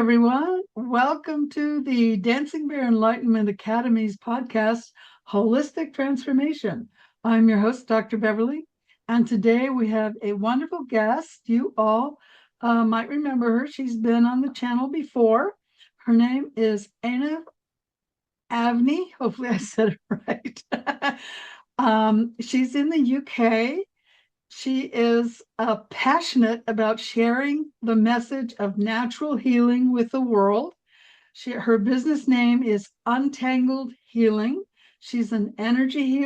everyone. Welcome to the Dancing Bear Enlightenment Academy's podcast, Holistic Transformation. I'm your host, Dr. Beverly, and today we have a wonderful guest. You all might remember her. She's been on the channel before. Her name is Einav Avni. Hopefully I said it right. She's in the UK. She is passionate about sharing the message of natural healing with the world. Her business name is Untangled Healing. She's an energy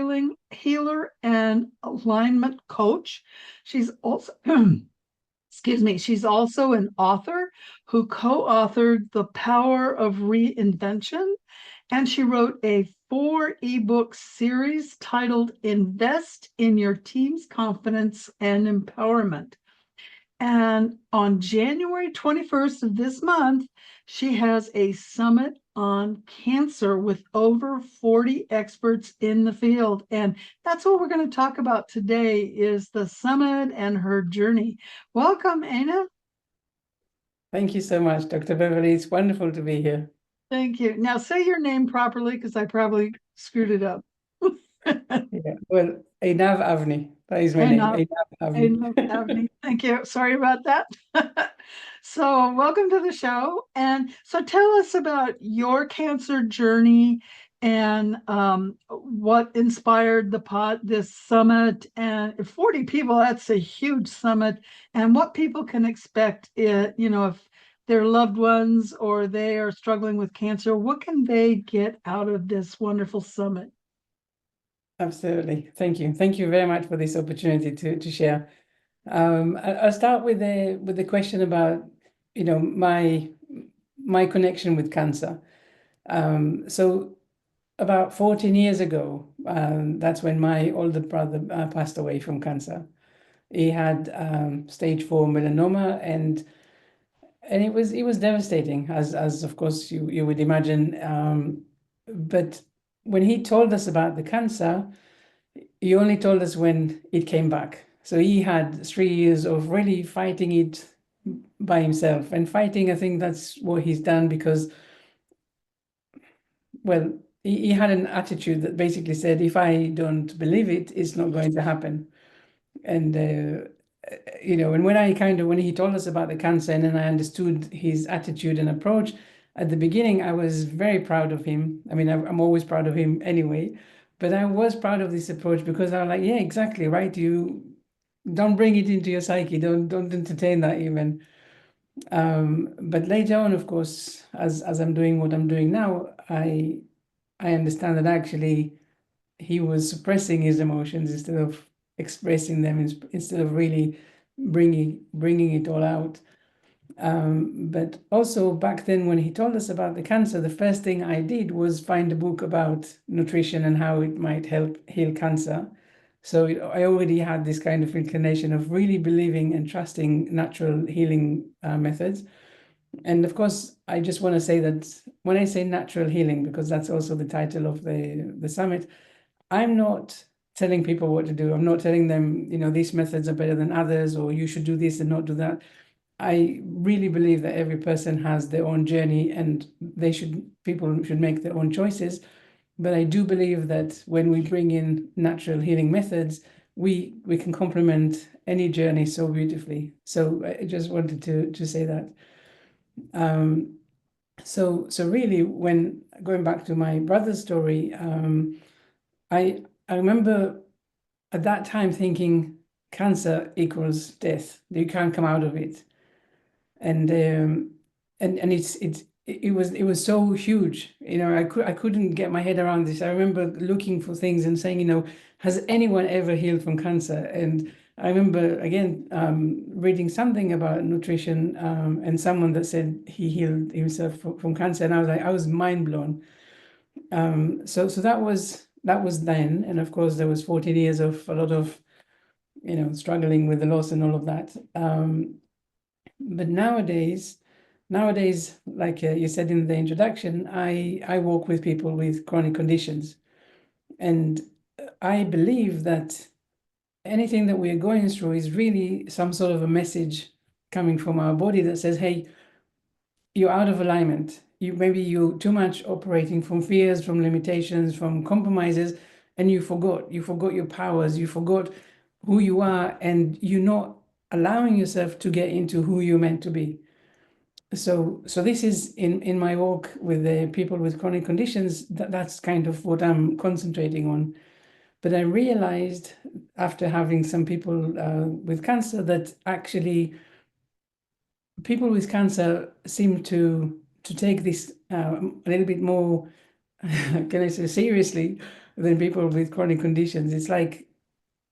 healer and alignment coach. She's also, excuse me, she's also an author who co-authored The Power of Reinvention, and she wrote a 4 ebook series titled Invest in Your Team's Confidence and Empowerment. And on January 21st of this month, she has a summit on cancer with over 40 experts in the field. And that's what we're going to talk about today is the summit and her journey. Welcome, Einav. Thank you so much, Dr. Beverly. It's wonderful to be here. Thank you. Now say your name properly because I probably screwed it up. Yeah. Well, Einav Avni. That is my name. Einav Avni. Thank you. Sorry about that. So, welcome to the show. And so, tell us about your cancer journey and what inspired this summit. And 40 people, that's a huge summit. And what people can expect, if their loved ones or they are struggling with cancer, what can they get out of this wonderful summit? Absolutely. Thank you. Thank you very much for this opportunity to share. I'll start with the question about, my connection with cancer. So about 14 years ago, that's when my older brother passed away from cancer. He had stage 4 melanoma, and it was devastating, as of course you would imagine. But when he told us about the cancer, he only told us when it came back. So he had 3 years of really fighting it by himself. And fighting, I think that's what he's done because, well, he had an attitude that basically said, if I don't believe it, it's not going to happen. And, and when he told us about the cancer and then I understood his attitude and approach, at the beginning, I was very proud of him. I mean, I'm always proud of him anyway, but I was proud of this approach because I was like, yeah, exactly, right? You don't bring it into your psyche. Don't entertain that even. But later on, of course, as I'm doing what I'm doing now, I understand that actually he was suppressing his emotions instead of expressing them, instead of really bringing it all out. But also back then when he told us about the cancer, the first thing I did was find a book about nutrition and how it might help heal cancer. So I already had this kind of inclination of really believing and trusting natural healing methods. And of course, I just want to say that when I say natural healing, because that's also the title of the summit, I'm not telling people what to do. I'm not telling them, these methods are better than others, or you should do this and not do that. I really believe that every person has their own journey and people should make their own choices. But I do believe that when we bring in natural healing methods, we can complement any journey so beautifully. So I just wanted to say that. So really, when going back to my brother's story, I remember at that time thinking cancer equals death. You can't come out of it. And it was so huge. I couldn't get my head around this. I remember looking for things and saying, has anyone ever healed from cancer? And I remember again reading something about nutrition and someone that said he healed himself from cancer, and I was mind blown. So that was then, and of course there was 14 years of a lot of struggling with the loss and all of that. But nowadays, like you said in the introduction, I work with people with chronic conditions, and I believe that anything that we are going through is really some sort of a message coming from our body that says, hey, you're out of alignment. Maybe you're too much operating from fears, from limitations, from compromises, and you forgot your powers, you forgot who you are, and you're not allowing yourself to get into who you're meant to be. So this is in my work with the people with chronic conditions, that's kind of what I'm concentrating on. But I realized after having some people with cancer that actually people with cancer seem to take this a little bit more, can I say, seriously than people with chronic conditions. It's like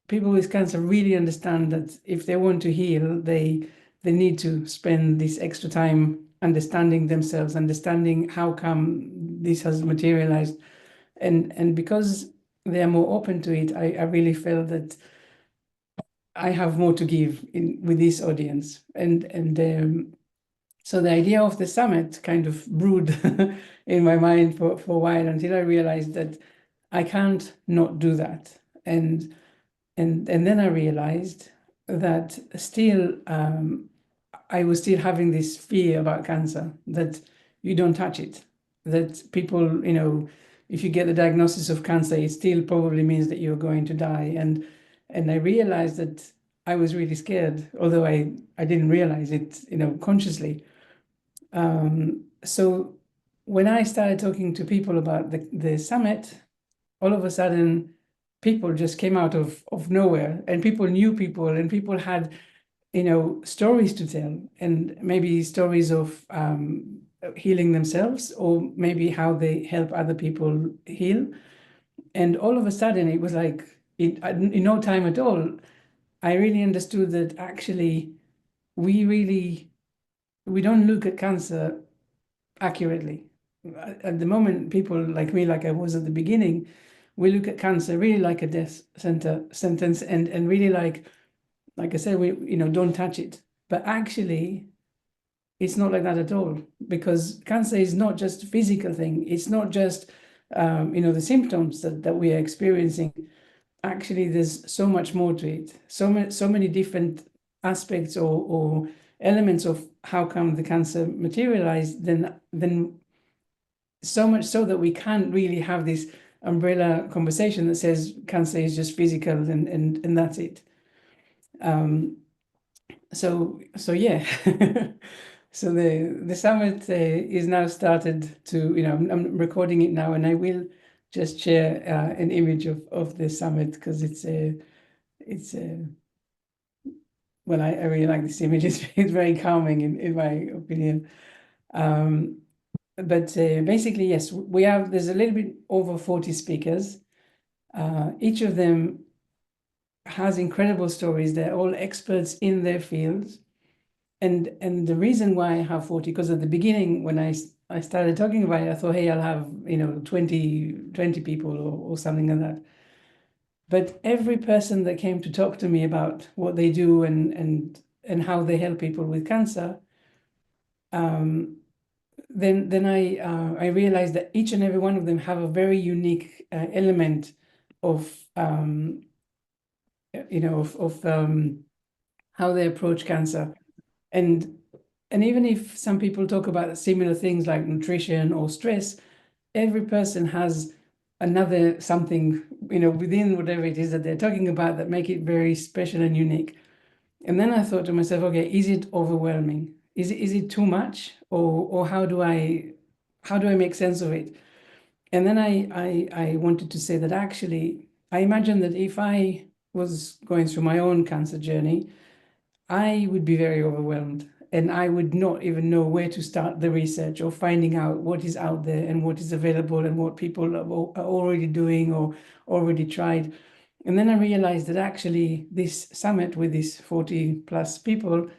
people with cancer really understand that if they want to heal, they need to spend this extra time understanding themselves, understanding how come this has materialized, and because they are more open to it, I really felt that I have more to give with this audience, and so the idea of the summit kind of brewed in my mind for a while until I realized that I can't not do that. And then I realized that still I was still having this fear about cancer, that you don't touch it, that people, if you get the diagnosis of cancer, it still probably means that you're going to die. And I realized that I was really scared, although I didn't realize it, consciously. So when I started talking to people about the summit, all of a sudden people just came out of nowhere, and people knew people, and people had, stories to tell, and maybe stories of healing themselves, or maybe how they help other people heal. And all of a sudden it was like, in no time at all, I really understood that actually we don't look at cancer accurately. At the moment, people like me, like I was at the beginning, we look at cancer really like a death sentence, and really like I said, we don't touch it. But actually, it's not like that at all, because cancer is not just a physical thing. It's not just the symptoms that we are experiencing. Actually, there's so much more to it. So many different aspects or elements of how come the cancer materialized. Then so much so that we can't really have this umbrella conversation that says cancer is just physical and that's it. So yeah. So the summit is now started to, I'm recording it now, and I will just share an image of the summit, because it's well, I really like this image. It's very calming in my opinion. But basically, yes, there's a little bit over 40 speakers. Each of them has incredible stories. They're all experts in their fields. And the reason why I have 40, because at the beginning, when I started talking about it, I thought, hey, I'll have 20 people or something like that. But every person that came to talk to me about what they do and how they help people with cancer, then I realized that each and every one of them have a very unique element of how they approach cancer. And even if some people talk about similar things like nutrition or stress, every person has another something, within whatever it is that they're talking about, that make it very special and unique. And then I thought to myself, okay, is it overwhelming? Is it too much? Or how do I make sense of it? And then I wanted to say that actually, I imagine that if I was going through my own cancer journey, I would be very overwhelmed, and I would not even know where to start the research or finding out what is out there and what is available and what people are already doing or already tried. And then I realized that actually this summit with these 40 plus people,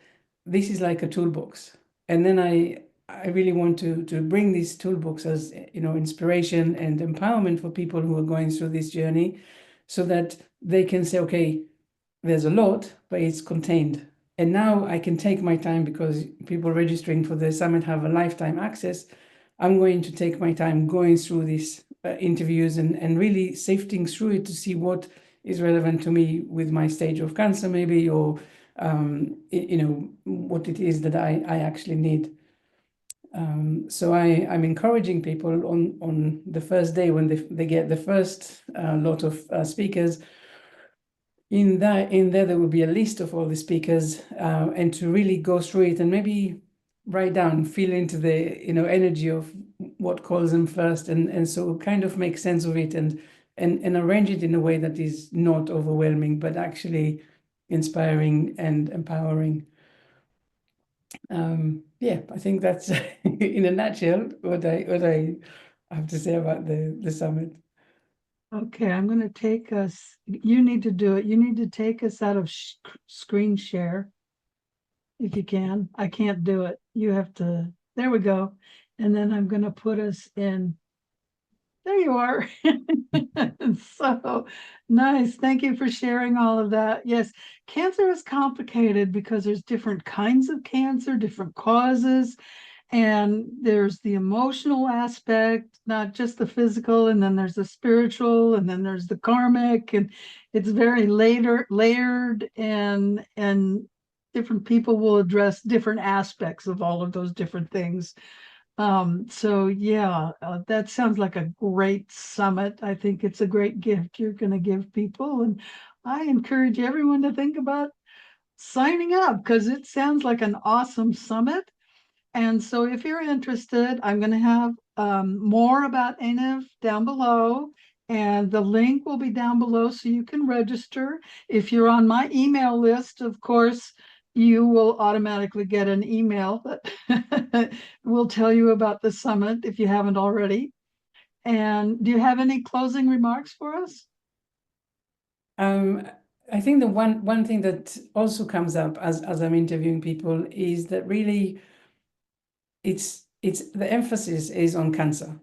this is like a toolbox. And then I really want to bring this toolbox as inspiration and empowerment for people who are going through this journey, so that they can say, okay, there's a lot, but it's contained. And now I can take my time, because people registering for the summit have a lifetime access. I'm going to take my time going through these interviews and really sifting through it to see what is relevant to me with my stage of cancer, maybe, or what it is that I actually need. So I'm encouraging people on the first day when they get the first lot of speakers. In there will be a list of all the speakers, and to really go through it and maybe write down, feel into the energy of what calls them first, and so kind of make sense of it and arrange it in a way that is not overwhelming but actually inspiring and empowering. Yeah, I think that's in a nutshell what I have to say about the summit. Okay, I'm going to take us, you need to do it. You need to take us out of screen share if you can. I can't do it. You have to, there we go. And then I'm going to put us in, there you are. So nice. Thank you for sharing all of that. Yes, cancer is complicated because there's different kinds of cancer, different causes, and there's the emotional aspect, not just the physical, and then there's the spiritual, and then there's the karmic, and it's very layered, and different people will address different aspects of all of those different things. So yeah, that sounds like a great summit. I think it's a great gift you're going to give people, and I encourage everyone to think about signing up because it sounds like an awesome summit. And so if you're interested, I'm going to have more about Einav down below, and the link will be down below so you can register. If you're on my email list, of course, you will automatically get an email that will tell you about the summit if you haven't already. And do you have any closing remarks for us? I think the one thing that also comes up as I'm interviewing people is that really it's the emphasis is on cancer,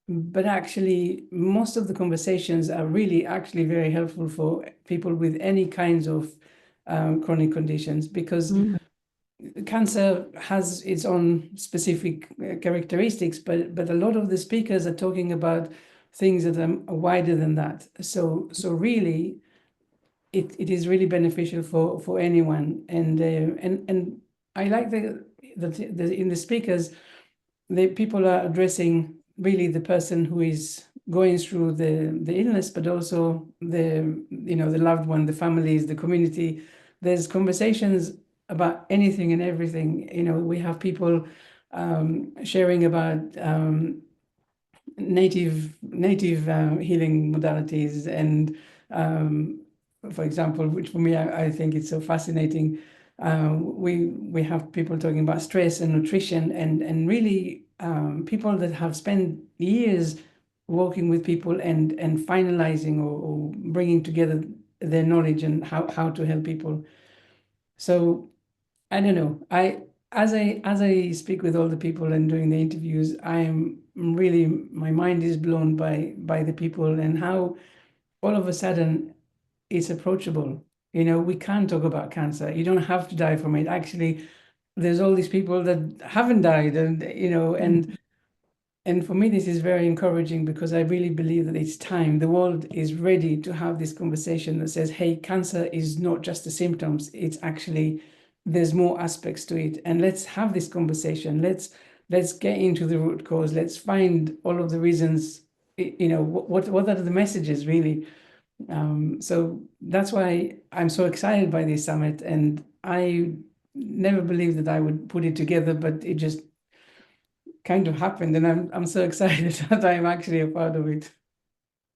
but actually most of the conversations are really actually very helpful for people with any kinds of chronic conditions, because cancer has its own specific characteristics, but a lot of the speakers are talking about things that are wider than that. So really it is really beneficial for anyone. And I like the in the speakers, the people are addressing really the person who is going through the illness, but also the loved one, the families, the community. There's conversations about anything and everything. We have people sharing about native healing modalities, and for example, which for me I think it's so fascinating. We have people talking about stress and nutrition, and really people that have spent years working with people and finalizing or bringing together their knowledge and how to help people. So I don't know. As I speak with all the people and doing the interviews, I'm really, my mind is blown by the people and how all of a sudden it's approachable. We can talk about cancer. You don't have to die from it. Actually, there's all these people that haven't died, and for me, this is very encouraging because I really believe that it's time. The world is ready to have this conversation that says, hey, cancer is not just the symptoms. It's actually, there's more aspects to it. And let's have this conversation. Let's get into the root cause. Let's find all of the reasons, what are the messages really? So that's why I'm so excited by this summit. And I never believed that I would put it together, but it just kind of happened, and I'm so excited that I'm actually a part of it.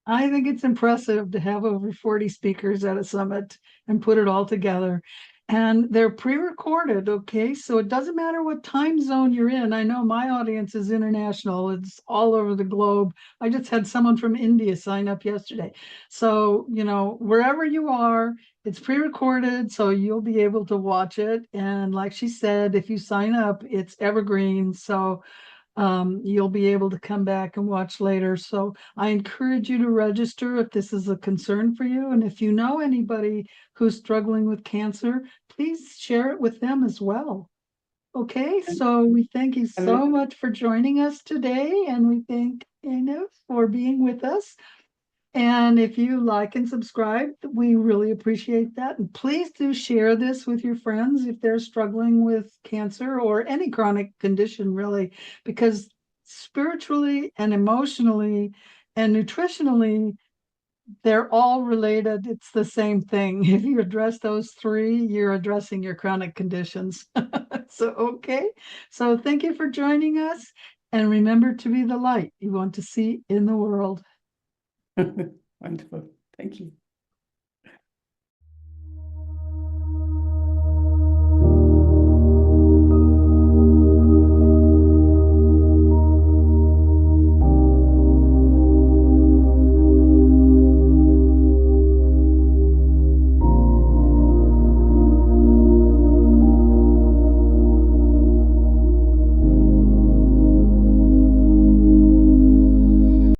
I think it's impressive to have over 40 speakers at a summit and put it all together. And they're pre-recorded, okay? So it doesn't matter what time zone you're in. I know my audience is international. It's all over the globe. I just had someone from India sign up yesterday. So, wherever you are, it's pre-recorded, so you'll be able to watch it. And like she said, if you sign up, it's evergreen. So you'll be able to come back and watch later. So I encourage you to register if this is a concern for you. And if you know anybody who's struggling with cancer, please share it with them as well. Okay, so we thank you And so much for joining us today, and we thank Einav for being with us. And if you like and subscribe, we really appreciate that. And please do share this with your friends if they're struggling with cancer or any chronic condition, really, because spiritually and emotionally and nutritionally, they're all related. It's the same thing. If you address those three, you're addressing your chronic conditions. So, okay. So, thank you for joining us. And remember to be the light you want to see in the world. Wonderful. Thank you.